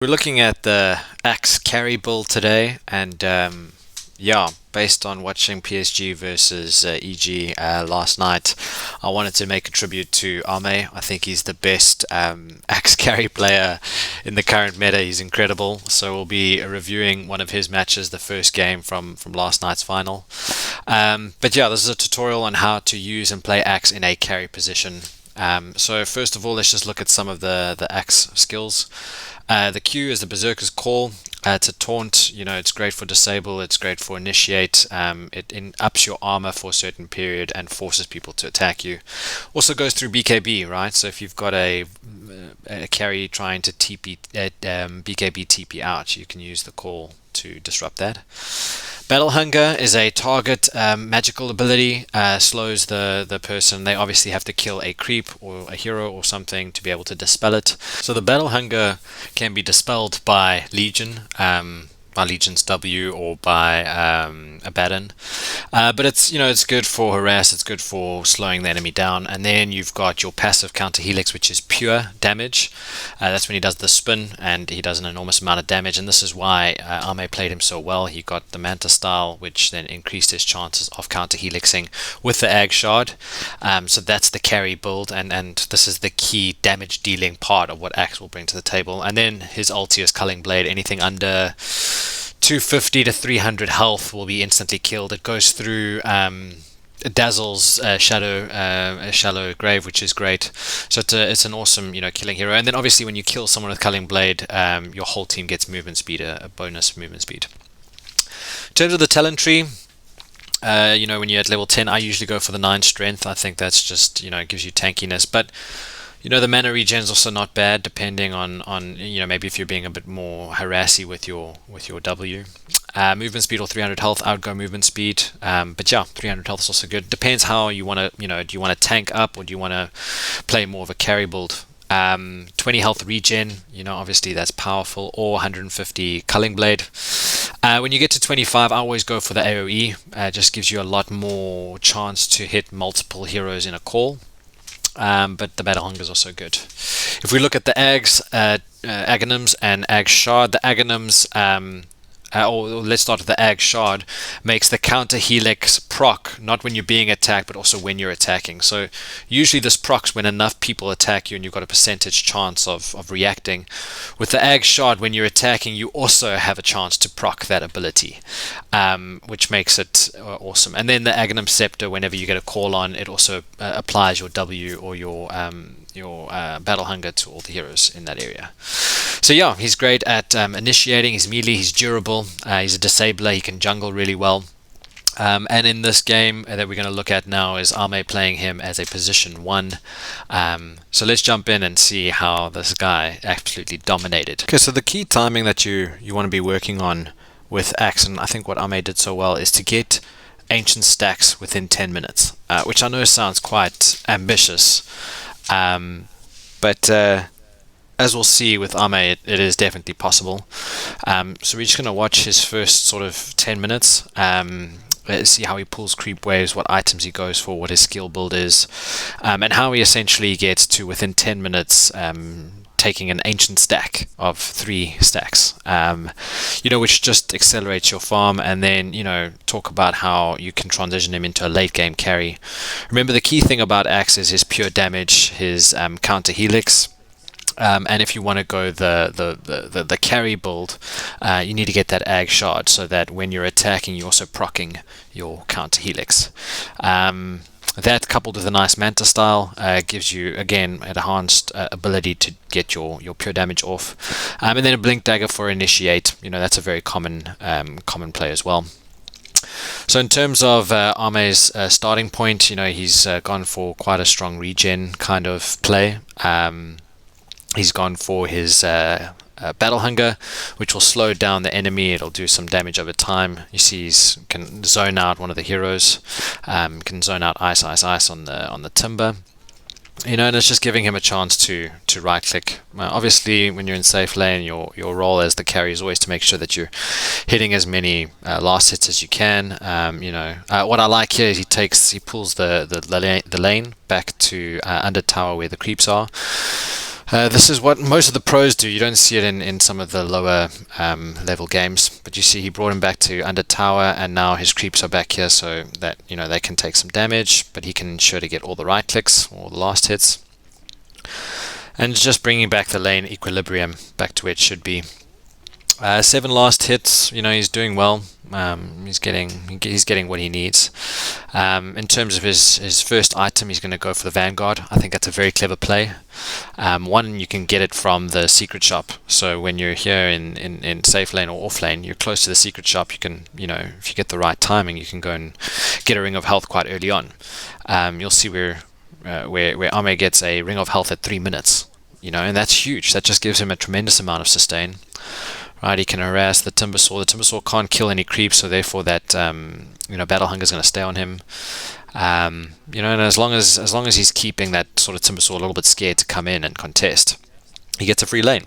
We're looking at the Axe carry build today, and yeah, based on watching PSG versus EG last night, I wanted to make a tribute to Ame. I think he's the best Axe carry player in the current meta. He's incredible. So we'll be reviewing one of his matches, the first game from last night's final. But yeah, this is a tutorial on how to use and play Axe in a carry position. So first of all, let's just look at some of the Axe skills. The Q is the Berserker's Call. It's a taunt, it's great for disable, it's great for initiate, it ups your armor for a certain period and forces people to attack you. Also goes through BKB, right? So if you've got a carry trying to BKB TP out, you can use the call to disrupt that. Battle Hunger is a target magical ability, slows the person. They obviously have to kill a creep or a hero or something to be able to dispel it. So the Battle Hunger can be dispelled by Legion, by Legion's W, or by Abaddon. But it's good for harass, it's good for slowing the enemy down. And then you've got your passive Counter Helix, which is pure damage. That's when he does the spin and he does an enormous amount of damage, and this is why Ame played him so well. He got the Manta style, which then increased his chances of Counter Helixing with the Ag Shard. So that's the carry build, and this is the key damage dealing part of what Axe will bring to the table. And then his ulti is Culling Blade. Anything under 250 to 300 health will be instantly killed. It goes through Dazzle's shallow grave, which is great. So it's an awesome killing hero. And then obviously when you kill someone with Culling Blade, your whole team gets movement speed, a bonus movement speed. In terms of the talent tree, when you're at level 10, I usually go for the 9 strength. I think that's just gives you tankiness, but the mana regen's also not bad, depending on maybe if you're being a bit more harassy with your W. Movement speed or 300 health, I would go movement speed. But yeah, 300 health is also good. Depends how you want to, do you want to tank up or do you want to play more of a carry build? 20 health regen, obviously that's powerful, or 150 Culling Blade. When you get to 25, I always go for the AoE. It just gives you a lot more chance to hit multiple heroes in a call. But the Battle Hunger is also good. If we look at the Aghanim's and Ag Shard, the Aghanim's, or let's start with the Ag Shard, makes the Counter Helix proc, not when you're being attacked, but also when you're attacking. So usually this procs when enough people attack you and you've got a percentage chance of reacting. With the Ag Shard, when you're attacking, you also have a chance to proc that ability, which makes it awesome. And then the Aghanim Scepter, whenever you get a call on, it also applies your W or your Battle Hunger to all the heroes in that area. So yeah, he's great at initiating, he's melee, he's durable, he's a disabler, he can jungle really well. And in this game that we're going to look at now is Ame playing him as a position 1. So let's jump in and see how this guy absolutely dominated. Okay, so the key timing that you want to be working on with Axe, and I think what Ame did so well, is to get ancient stacks within 10 minutes, which I know sounds quite ambitious, but as we'll see with Ame, it is definitely possible. So we're just going to watch his first sort of 10 minutes, see how he pulls creep waves, what items he goes for, what his skill build is, and how he essentially gets to within 10 minutes taking an ancient stack of 3 stacks, which just accelerates your farm. And then talk about how you can transition him into a late game carry. Remember, the key thing about Axe is his pure damage, his Counter Helix. And if you want to go the carry build, you need to get that Ag Shard, so that when you're attacking, you're also proccing your Counter Helix. That, coupled with a nice Manta style, gives you, again, an enhanced ability to get your pure damage off. And then a Blink Dagger for initiate. That's a very common play as well. So in terms of Ame's starting point, he's gone for quite a strong regen kind of play. He's gone for his Battle Hunger, which will slow down the enemy. It'll do some damage over time. You see, he can zone out one of the heroes. Can zone out Ice on the Timber. And it's just giving him a chance to right click. Obviously, when you're in safe lane, your role as the carry is always to make sure that you're hitting as many last hits as you can. What I like here is he pulls the lane back to under tower where the creeps are. This is what most of the pros do. You don't see it in some of the lower level games, but you see he brought him back to under tower, and now his creeps are back here, so that they can take some damage, but he can ensure to get all the right clicks, all the last hits, and just bringing back the lane equilibrium back to where it should be. 7 last hits. He's doing well. He's getting what he needs. In terms of his first item, he's going to go for the Vanguard. I think that's a very clever play. One, you can get it from the secret shop. So when you're here in safe lane or off lane, you're close to the secret shop. You can, if you get the right timing, you can go and get a ring of health quite early on. You'll see where Ame gets a ring of health at 3 minutes. And that's huge. That just gives him a tremendous amount of sustain. Right, he can harass the Timbersaw. The Timbersaw can't kill any creeps, so therefore that battle hunger is going to stay on him. And as long as he's keeping that sort of Timbersaw a little bit scared to come in and contest, he gets a free lane.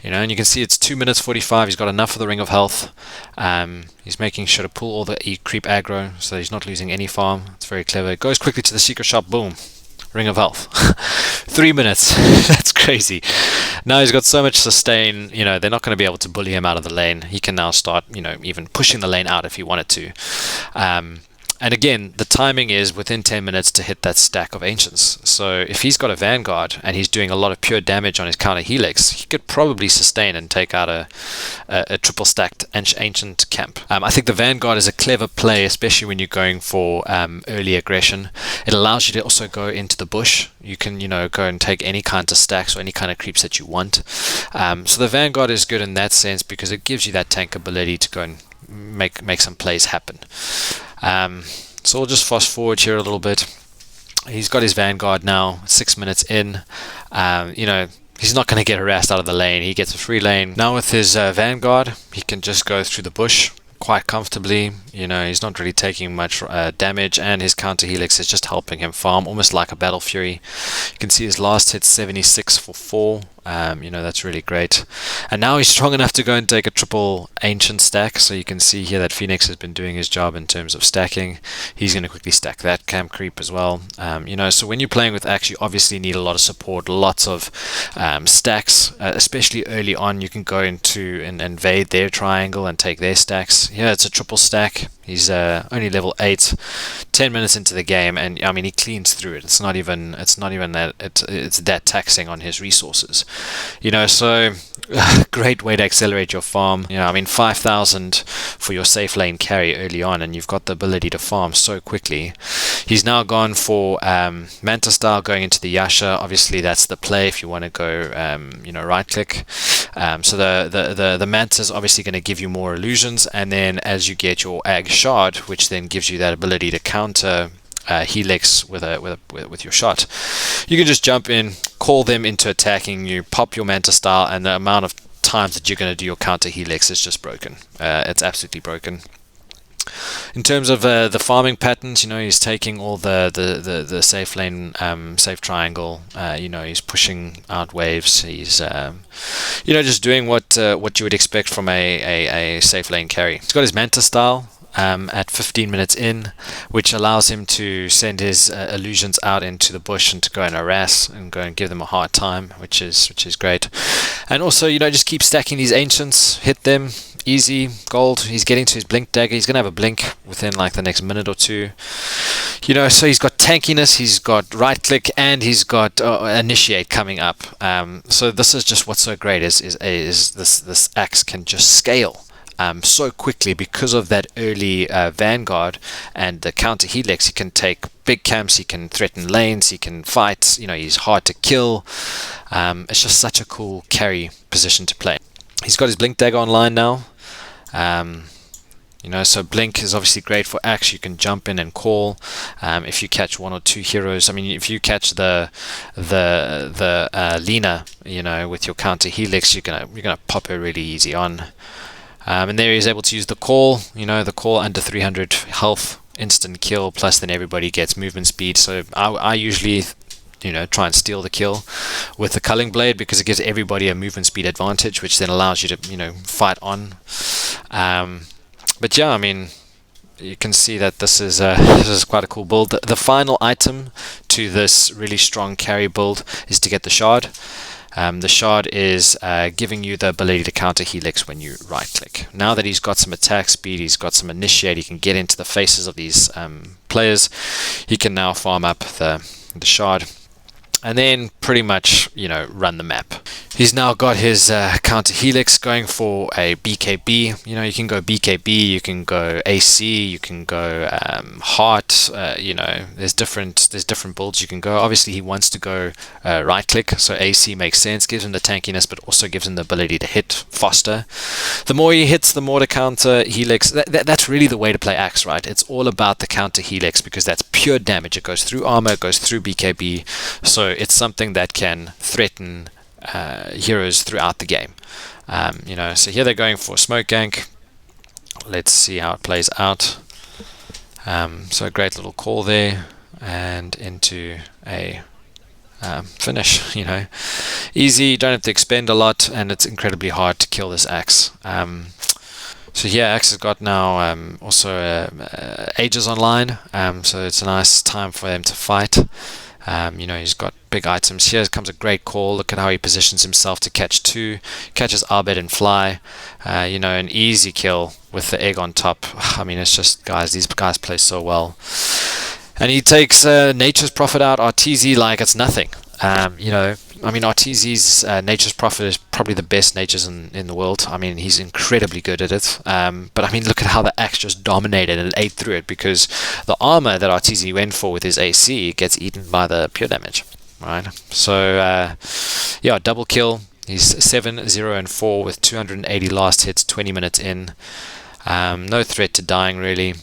And you can see it's 2 minutes 45. He's got enough for the ring of health. He's making sure to pull all the creep aggro, so he's not losing any farm. It's very clever. Goes quickly to the secret shop. Boom. Ring of health. 3 minutes. That's crazy. Now he's got so much sustain, they're not going to be able to bully him out of the lane. He can now start, even pushing the lane out if he wanted to. And again, the timing is within 10 minutes to hit that stack of Ancients. So if he's got a Vanguard and he's doing a lot of pure damage on his Counter Helix, he could probably sustain and take out a triple stacked Ancient camp. I think the Vanguard is a clever play, especially when you're going for early aggression. It allows you to also go into the bush. You can, go and take any kind of stacks or any kind of creeps that you want. So the Vanguard is good in that sense because it gives you that tank ability to go and make some plays happen. So we'll just fast forward here a little bit. He's got his Vanguard now, 6 minutes in. He's not going to get harassed out of the lane. He gets a free lane. Now with his Vanguard, he can just go through the bush quite comfortably. He's not really taking much damage, and his Counter Helix is just helping him farm, almost like a Battle Fury. You can see his last hit 76 for 4. That's really great. And now he's strong enough to go and take a triple Ancient stack. So you can see here that Phoenix has been doing his job in terms of stacking. He's going to quickly stack that camp creep as well. So when you're playing with Axe, you obviously need a lot of support, lots of stacks, especially early on. You can go into and invade their triangle and take their stacks. Here it's a triple stack. He's only level 8, 10 minutes into the game, and he cleans through it. It's not even that it's that taxing on his resources. So great way to accelerate your farm. 5,000 for your safe lane carry early on, and you've got the ability to farm so quickly. He's now gone for Manta style, going into the Yasha. Obviously that's the play if you want to go right click. So the Manta is obviously going to give you more illusions, and then as you get your Ag Shard, which then gives you that ability to counter Helix with your shot, you can just jump in, call them into attacking you, pop your Manta style, and the amount of times that you're going to do your Counter Helix is just broken. It's absolutely broken. In terms of the farming patterns, he's taking all the safe lane, safe triangle. He's pushing out waves. He's just doing what you would expect from a safe lane carry. He's got his Manta style at 15 minutes in, which allows him to send his illusions out into the bush and to go and harass and go and give them a hard time, which is great. And also, just keep stacking these Ancients, hit them. Easy gold. He's getting to his blink dagger. He's gonna have a blink within like the next minute or two. So he's got tankiness, he's got right click, and he's got initiate coming up. So this is just what's so great is this Axe can just scale so quickly because of that early Vanguard and the Counter Helix. He can take big camps, he can threaten lanes, he can fight. He's hard to kill. It's just such a cool carry position to play. He's got his blink dagger online now. So blink is obviously great for Axe. You can jump in and call if you catch 1 or 2 heroes. If you catch the Lina, with your Counter Helix, you're gonna pop her really easy on. And there he's able to use the call. The call under 300 health, instant kill. Plus, then everybody gets movement speed. So I usually try and steal the kill with the Culling Blade because it gives everybody a movement speed advantage, which then allows you to fight on. But yeah, you can see that this is quite a cool build. The final item to this really strong carry build is to get the shard. The shard is giving you the ability to counter helix when you right click. Now that he's got some attack speed, he's got some initiate, he can get into the faces of these players. He can now farm up the shard and then pretty much, run the map. He's now got his Counter Helix going for a BKB. You can go BKB, you can go AC, you can go Heart. There's different builds you can go. Obviously, he wants to go right click, so AC makes sense. Gives him the tankiness, but also gives him the ability to hit faster. The more he hits, the more the Counter Helix. That's really the way to play Axe, right? It's all about the Counter Helix because that's pure damage. It goes through armor, it goes through BKB. So it's something that can threaten heroes throughout the game. So here they're going for smoke gank. Let's see how it plays out. So a great little call there and into a finish. Easy, don't have to expend a lot, and it's incredibly hard to kill this Axe. So here Axe has got now also Ages online, so it's a nice time for them to fight. He's got big items. Here comes a great call. Look at how he positions himself to catch two. Catches Arbed and Fly. An easy kill with the egg on top. It's just, guys, these guys play so well. And he takes Nature's Prophet out, RTZ, like it's nothing. RTZ's Nature's Prophet is probably the best Natures in the world. He's incredibly good at it. But look at how the Axe just dominated and ate through it, because the armor that RTZ went for with his AC gets eaten by the pure damage, right? So, double kill. He's 7, 0, and 4 with 280 last hits, 20 minutes in. No threat to dying, really.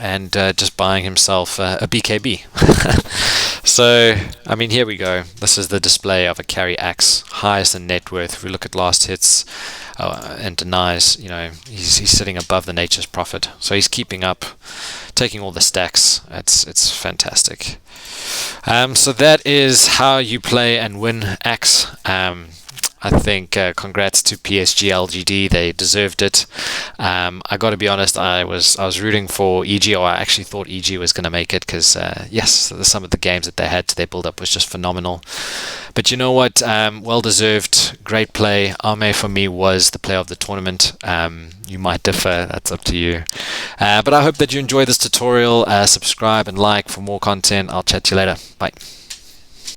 And just buying himself a BKB. So, here we go. This is the display of a carry Axe, highest in net worth. If we look at last hits and denies, he's sitting above the Nature's Prophet. So he's keeping up, taking all the stacks. It's fantastic. So that is how you play and win Axe. I think congrats to PSG LGD. They deserved it. I got to be honest, I was rooting for EG, or I actually thought EG was going to make it because some of the games that they had to their build up was just phenomenal. But you know what? Well deserved. Great play. Ame for me was the player of the tournament. You might differ. That's up to you. But I hope that you enjoy this tutorial. Subscribe and like for more content. I'll chat to you later. Bye.